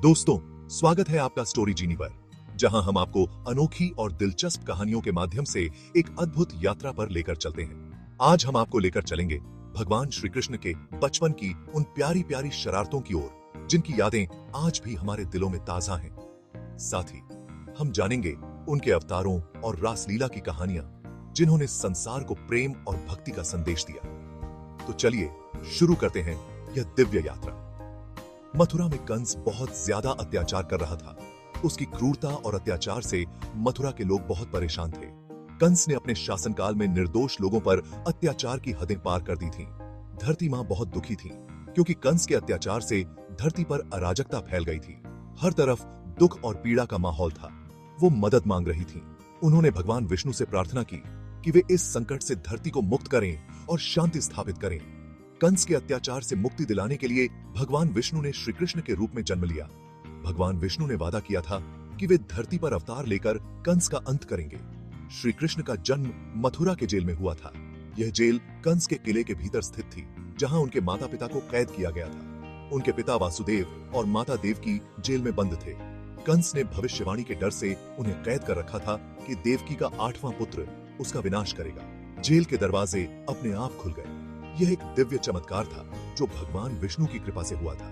दोस्तों, स्वागत है आपका स्टोरी जीनी पर, जहां हम आपको अनोखी और दिलचस्प कहानियों के माध्यम से एक अद्भुत यात्रा पर लेकर चलते हैं। आज हम आपको लेकर चलेंगे भगवान श्री कृष्ण के बचपन की उन प्यारी प्यारी शरारतों की ओर, जिनकी यादें आज भी हमारे दिलों में ताजा हैं। साथ ही हम जानेंगे उनके अवतारों और रासलीला की कहानियां, जिन्होंने संसार को प्रेम और भक्ति का संदेश दिया। तो चलिए शुरू करते हैं यह दिव्य यात्रा। मथुरा में कंस बहुत ज्यादा अत्याचार कर रहा था। उसकी क्रूरता और अत्याचार से मथुरा के लोग बहुत परेशान थे। कंस ने अपने शासनकाल में निर्दोष लोगों पर अत्याचार की हदें पार कर दी थीं। धरती मां बहुत दुखी थी, क्योंकि कंस के अत्याचार से धरती पर अराजकता फैल गई थी। हर तरफ दुख और पीड़ा का माहौल था। वो मदद मांग रही थी। उन्होंने भगवान विष्णु से प्रार्थना की कि वे इस संकट से धरती को मुक्त करें और शांति स्थापित करें। कंस के अत्याचार से मुक्ति दिलाने के लिए भगवान विष्णु ने श्री कृष्ण के रूप में जन्म लिया। भगवान विष्णु ने वादा किया था कि वे धरती पर अवतार लेकर कंस का अंत करेंगे। श्री कृष्ण का जन्म मथुरा के जेल में हुआ था। यह जेल कंस के किले के भीतर स्थित थी, जहां उनके माता पिता को कैद किया गया था। उनके पिता वासुदेव और माता देवकी जेल में बंद थे। कंस ने भविष्यवाणी के डर से उन्हें कैद कर रखा था कि देवकी का 8वां पुत्र उसका विनाश करेगा। जेल के दरवाजे अपने आप खुल गए। यह एक दिव्य चमत्कार था जो भगवान विष्णु की कृपा से हुआ था।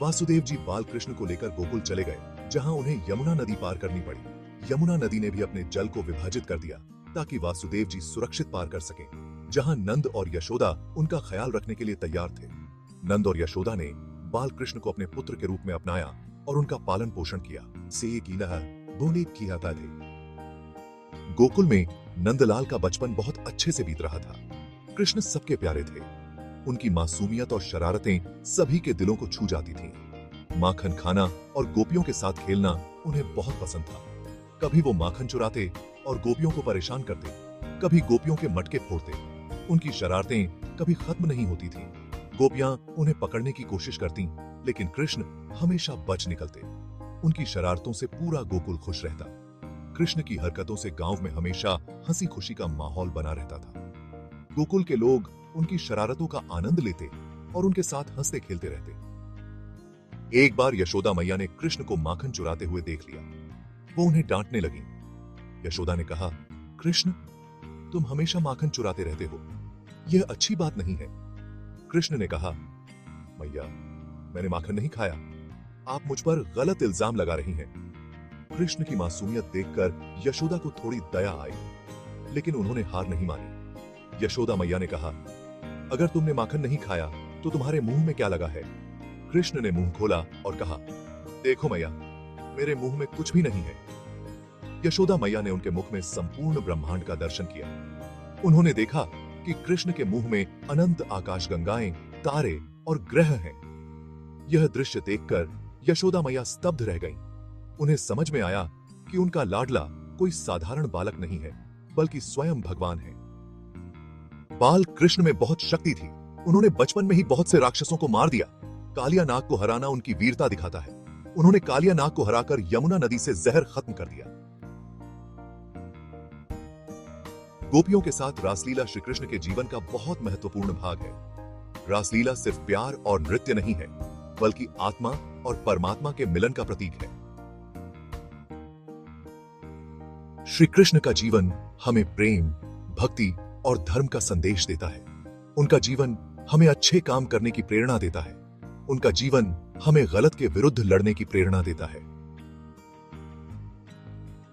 वासुदेव जी बाल कृष्ण को लेकर गोकुल चले गए, जहां उन्हें यमुना नदी पार करनी पड़ी। यमुना नदी ने भी अपने जल को विभाजित कर दिया ताकि वासुदेव जी सुरक्षित पार कर सकें, जहां नंद और यशोदा उनका ख्याल रखने के लिए तैयार थे। नंद और यशोदा ने बाल कृष्ण को अपने पुत्र के रूप में अपनाया और उनका पालन पोषण किया। से बोले किया था थे। गोकुल में नंदलाल का बचपन बहुत अच्छे से बीत रहा था। कृष्ण सबके प्यारे थे। उनकी मासूमियत और शरारतें सभी के दिलों को छू जाती थीं। माखन खाना और गोपियों के साथ खेलना उन्हें बहुत पसंद था। कभी वो माखन चुराते और गोपियों को परेशान करते, कभी गोपियों के मटके फोड़ते। उनकी शरारतें कभी खत्म नहीं होती थीं। गोपियां उन्हें पकड़ने की कोशिश करती, लेकिन कृष्ण हमेशा बच निकलते। उनकी शरारतों से पूरा गोकुल खुश रहता। कृष्ण की हरकतों से गांव में हमेशा हंसी खुशी का माहौल बना रहता था। गोकुल के लोग उनकी शरारतों का आनंद लेते और उनके साथ हंसते खेलते रहते। एक बार यशोदा मैया ने कृष्ण को माखन चुराते हुए देख लिया। वो उन्हें डांटने लगी। यशोदा ने कहा, कृष्ण, तुम हमेशा माखन चुराते रहते हो, यह अच्छी बात नहीं है। कृष्ण ने कहा, मैया, मैंने माखन नहीं खाया, आप मुझ पर गलत इल्जाम लगा रही हैं। कृष्ण की मासूमियत देखकर यशोदा को थोड़ी दया आई, लेकिन उन्होंने हार नहीं मानी। यशोदा मैया ने कहा, अगर तुमने माखन नहीं खाया तो तुम्हारे मुंह में क्या लगा है? कृष्ण ने मुंह खोला और कहा, देखो मैया, मेरे मुंह में कुछ भी नहीं है। यशोदा मैया ने उनके मुख में संपूर्ण ब्रह्मांड का दर्शन किया। उन्होंने देखा कि कृष्ण के मुंह में अनंत आकाशगंगाएं, तारे और ग्रह हैं। यह दृश्य देखकर यशोदा मैया स्तब्ध रह गईं। उन्हें समझ में आया कि उनका लाडला कोई साधारण बालक नहीं है, बल्कि स्वयं भगवान है। बाल कृष्ण में बहुत शक्ति थी। उन्होंने बचपन में ही बहुत से राक्षसों को मार दिया। कालिया नाग को हराना उनकी वीरता दिखाता है। उन्होंने कालिया नाग को हराकर यमुना नदी से जहर खत्म कर दिया। गोपियों के साथ रासलीला श्री कृष्ण के जीवन का बहुत महत्वपूर्ण भाग है। रासलीला सिर्फ प्यार और नृत्य नहीं है, बल्कि आत्मा और परमात्मा के मिलन का प्रतीक है। श्री कृष्ण का जीवन हमें प्रेम, भक्ति और धर्म का संदेश देता है। उनका जीवन हमें अच्छे काम करने की प्रेरणा देता है। उनका जीवन हमें गलत के विरुद्ध लड़ने की प्रेरणा देता है।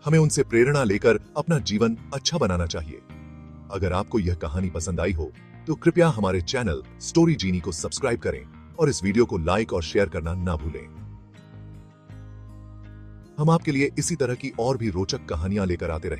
हमें उनसे प्रेरणा लेकर अपना जीवन अच्छा बनाना चाहिए। अगर आपको यह कहानी पसंद आई हो तो कृपया हमारे चैनल स्टोरी जीनी को सब्सक्राइब करें और इस वीडियो को लाइक और शेयर करना ना भूलें। हम आपके लिए इसी तरह की और भी रोचक कहानियां लेकर आते रहेंगे।